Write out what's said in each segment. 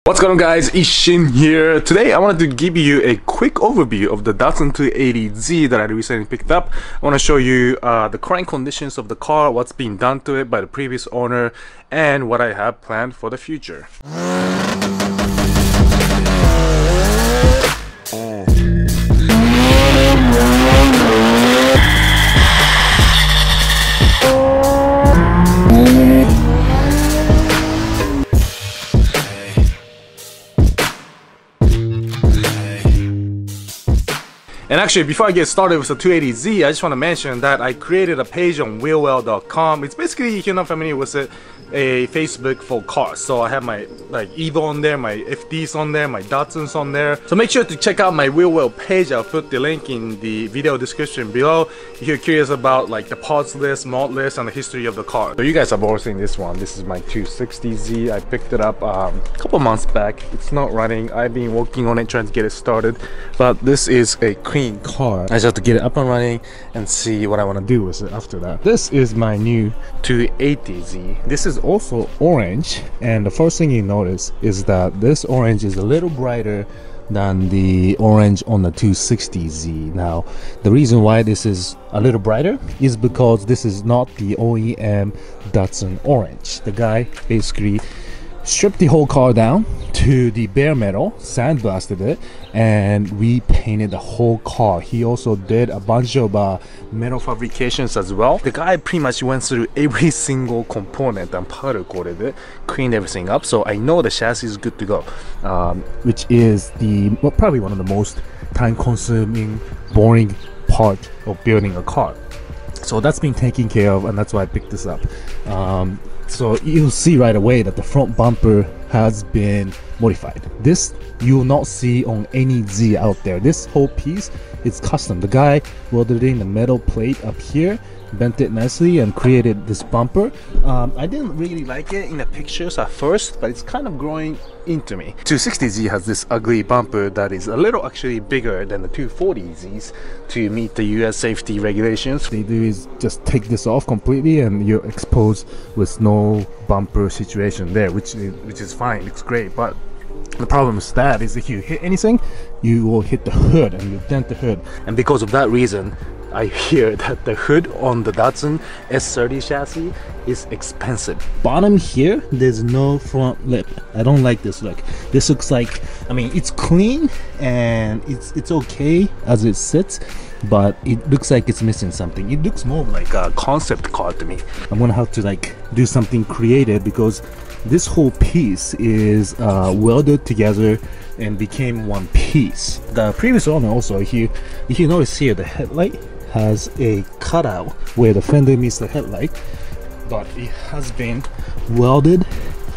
What's going on, guys? Ishin here. Today I wanted to give you a quick overview of the Datsun 280Z that I recently picked up. I want to show you the current conditions of the car, what's being done to it by the previous owner, and what I have planned for the future. And actually, before I get started with the 280Z, I just want to mention that I created a page on Wheelwell.com. It's basically, if you're not familiar with it, a Facebook for cars. So I have my Evo on there, my FDs on there, my Datsuns on there. So make sure to check out my Wheelwell page. I'll put the link in the video description below if you're curious about the parts list, mod list, and the history of the car. So you guys have all seen this one. This is my 260Z. I picked it up a couple months back. It's not running. I've been working on it, trying to get it started. But this is a clean car. I just have to get it up and running and see what I want to do with it after that. This is my new 280Z. This is also orange, and the first thing you notice is that this orange is a little brighter than the orange on the 260Z. Now, the reason why this is a little brighter is because this is not the OEM Datsun orange. The guy basically stripped the whole car down to the bare metal, sandblasted it, and repainted the whole car. He also did a bunch of metal fabrications as well. The guy pretty much went through every single component and powder coated it, cleaned everything up, so I know the chassis is good to go, which is probably one of the most time-consuming, boring part of building a car. So that's been taken care of, and that's why I picked this up. So you'll see right away that the front bumper has been modified. This you will not see on any Z out there. This whole piece is custom. The guy welded in the metal plate up here, bent it nicely, and created this bumper. I didn't really like it in the pictures at first, but it's kind of growing into me. 260Z has this ugly bumper that is a little actually bigger than the 240Zs to meet the US safety regulations. They do is just take this off completely and you're exposed with no bumper situation there, which is fine. It's great, but the problem with that is if you hit anything, you will hit the hood and you dent the hood. And because of that reason, I hear that the hood on the Datsun S30 chassis is expensive. Bottom here, there's no front lip. I don't like this look. This looks like, I mean, it's clean and it's okay as it sits, but it looks like it's missing something. It looks more like a concept car to me. I'm gonna have to do something creative because this whole piece is welded together and became one piece. The previous owner also, if you notice here, the headlight has a cutout where the fender meets the headlight, but it has been welded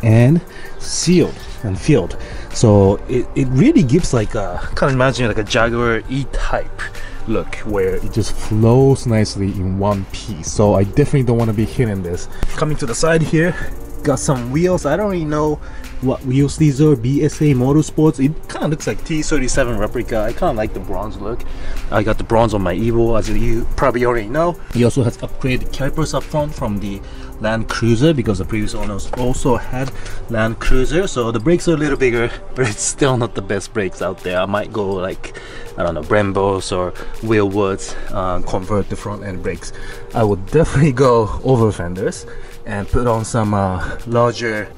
and sealed and filled. So it really gives kind of imagine like a Jaguar E-Type look where it just flows nicely in one piece. So I definitely don't want to be hitting this. Coming to the side here, got some wheels. I don't really know what wheels these are. BSA Motorsports. It kind of looks like T37 replica. I kind of like the bronze look. I got the bronze on my Evo, as you probably already know. He also has upgraded calipers up front from the Land Cruiser because the previous owners also had Land Cruiser. So the brakes are a little bigger, but it's still not the best brakes out there. I might go I don't know, Brembos or Wheelwoods, convert the front end brakes. I would definitely go over fenders and put on some larger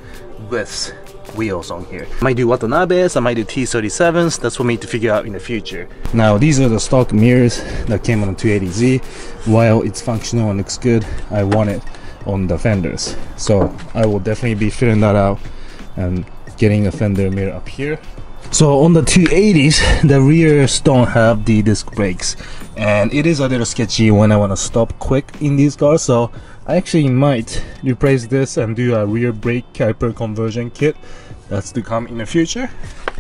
width wheels on here. I might do Watanabes, I might do T37s. That's for me to figure out in the future. Now these are the stock mirrors that came on the 280Z. While it's functional and looks good, I want it on the fenders. So I will definitely be fitting that out and getting a fender mirror up here. So on the 280s, the rears don't have the disc brakes, and it is a little sketchy when I want to stop quick in these cars. So I actually might replace this and do a rear brake caliper conversion kit. That's to come in the future.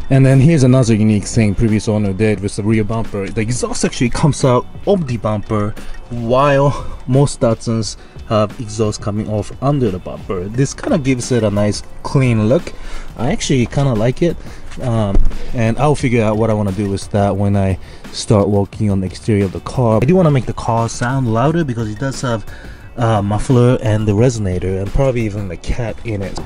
And then here's another unique thing previous owner did with the rear bumper. The exhaust actually comes out of the bumper, while most Datsuns have exhaust coming off under the bumper. This kind of gives it a nice clean look. I actually kind of like it, and I'll figure out what I want to do with that when I start working on the exterior of the car. I do want to make the car sound louder because it does have muffler and the resonator and probably even the cat in it.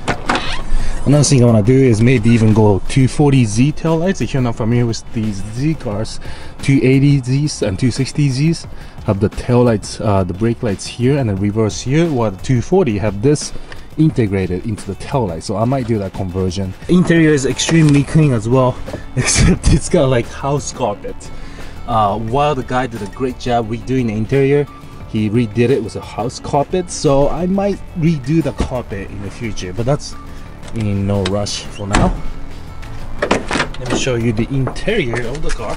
Another thing I want to do is maybe even go 240Z taillights. If you're not familiar with these Z cars, 280Zs and 260Zs have the taillights, the brake lights here and the reverse here, while the 240 have this integrated into the taillight. So I might do that conversion. Interior is extremely clean as well, except it's got like house carpet. While the guy did a great job redoing the interior, he redid it with a house carpet. So I might redo the carpet in the future, but that's in no rush for now. Let me show you the interior of the car.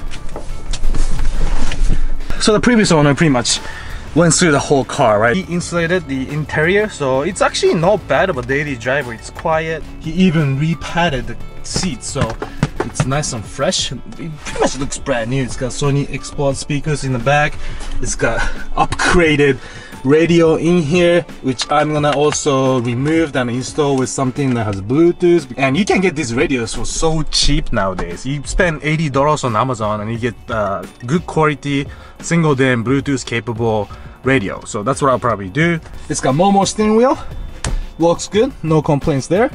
So the previous owner pretty much went through the whole car, right? He insulated the interior, so it's actually not bad of a daily driver. It's quiet. He even repadded the seats, so it's nice and fresh. It pretty much looks brand new. It's got Sony Xbox speakers in the back. It's got upgraded radio in here, which I'm gonna also remove and install with something that has Bluetooth. And you can get these radios for so cheap nowadays. You spend $80 on Amazon and you get good quality single DIN Bluetooth capable radio. So that's what I'll probably do. It's got Momo steering wheel, works good, no complaints there.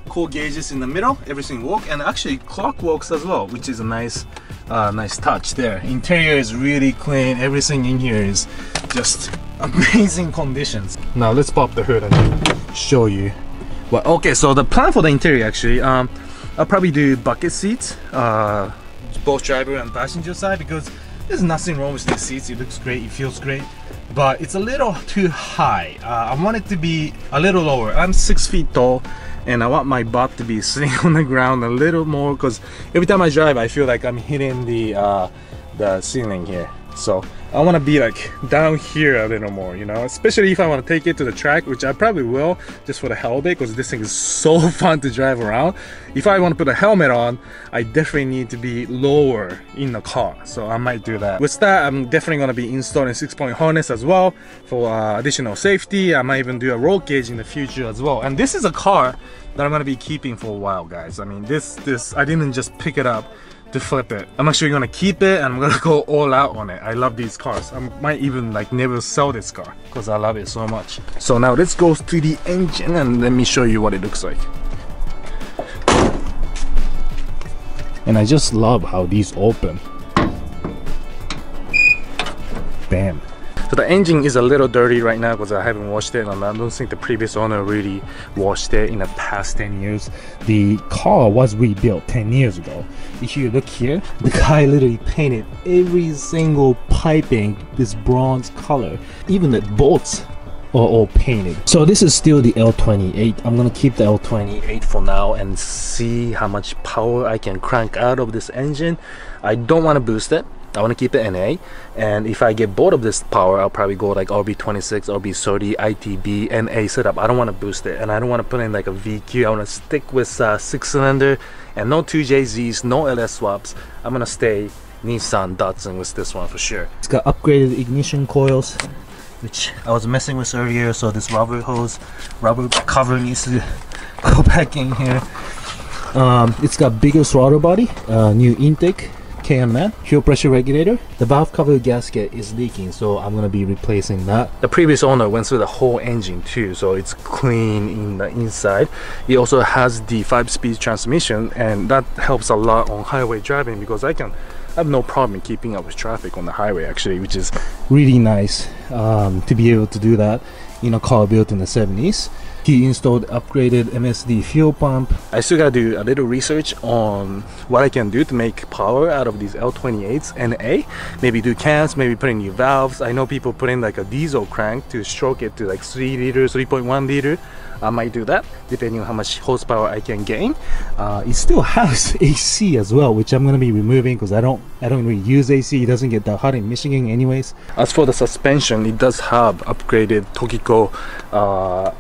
Cool gauges in the middle, everything works, and actually clock works as well, which is a nice nice touch there. Interior is really clean. Everything in here is just amazing conditions. Now let's pop the hood and show you what. Okay, so the plan for the interior actually, I'll probably do bucket seats, both driver and passenger side, because there's nothing wrong with these seats. It looks great, it feels great, but it's a little too high. I want it to be a little lower. I'm 6 feet tall, and I want my butt to be sitting on the ground a little more, because every time I drive I feel like I'm hitting the ceiling here. So I want to be like down here a little more, you know, especially if I want to take it to the track, which I probably will, just for the hell of it, because this thing is so fun to drive around. If I want to put a helmet on, I definitely need to be lower in the car, so I might do that. With that, I'm definitely going to be installing 6-point harness as well for additional safety. I might even do a roll cage in the future as well. And this is a car that I'm going to be keeping for a while, guys. I mean, this I didn't just pick it up to flip it. I'm actually gonna keep it, and I'm gonna go all out on it. I love these cars. I might even like never sell this car because I love it so much. So now let's go to the engine and let me show you what it looks like. And I just love how these open. Bam. So the engine is a little dirty right now because I haven't washed it, and I don't think the previous owner really washed it in the past 10 years. The car was rebuilt 10 years ago. If you look here, the guy literally painted every single piping this bronze color. Even the bolts are all painted. So this is still the L28. I'm gonna keep the L28 for now and see how much power I can crank out of this engine. I don't want to boost it. I want to keep it NA, and if I get bored of this power, I'll probably go like RB26, RB30, ITB, NA setup. I don't want to boost it, and I don't want to put in like a VQ. I want to stick with 6-cylinder and no 2JZs, no LS swaps. I'm gonna stay Nissan Datsun with this one for sure. It's got upgraded ignition coils, which I was messing with earlier, so this rubber cover needs to go back in here. It's got bigger throttle body, new intake, KMN, fuel pressure regulator. The valve cover gasket is leaking, so I'm gonna be replacing that. The previous owner went through the whole engine too, so it's clean in the inside. It also has the 5-speed transmission, and that helps a lot on highway driving because I have no problem keeping up with traffic on the highway actually, which is really nice to be able to do that in a car built in the 70s. He installed upgraded MSD fuel pump. I still gotta do a little research on what I can do to make power out of these L28s NA. Maybe do cams, maybe put in new valves. I know people put in like a diesel crank to stroke it to like 3 liters, 3.1 liter. I might do that depending on how much horsepower I can gain. It still has AC as well, which I'm gonna be removing because I don't really use AC. It doesn't get that hot in Michigan anyways. As for the suspension, it does have upgraded Tokico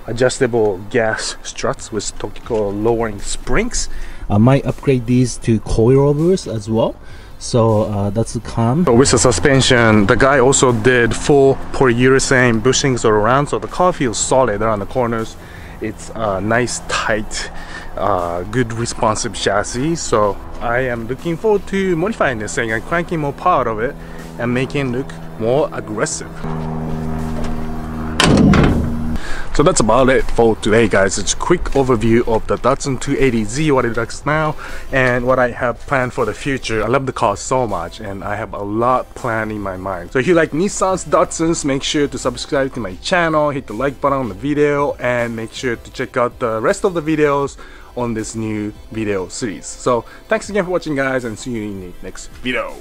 adjustable gas struts with Tokico lowering springs. I might upgrade these to coilovers as well. So that's a con. So with the suspension, the guy also did full polyurethane bushings all around, so the car feels solid around the corners. It's a nice, tight, good responsive chassis. So I am looking forward to modifying this thing and cranking more power out of it and making it look more aggressive. So that's about it for today, guys. It's a quick overview of the Datsun 280Z, what it does now, and what I have planned for the future. I love the car so much, and I have a lot planned in my mind. So if you like Nissan's Datsuns, make sure to subscribe to my channel, hit the like button on the video, and make sure to check out the rest of the videos on this new video series. So thanks again for watching, guys, and see you in the next video.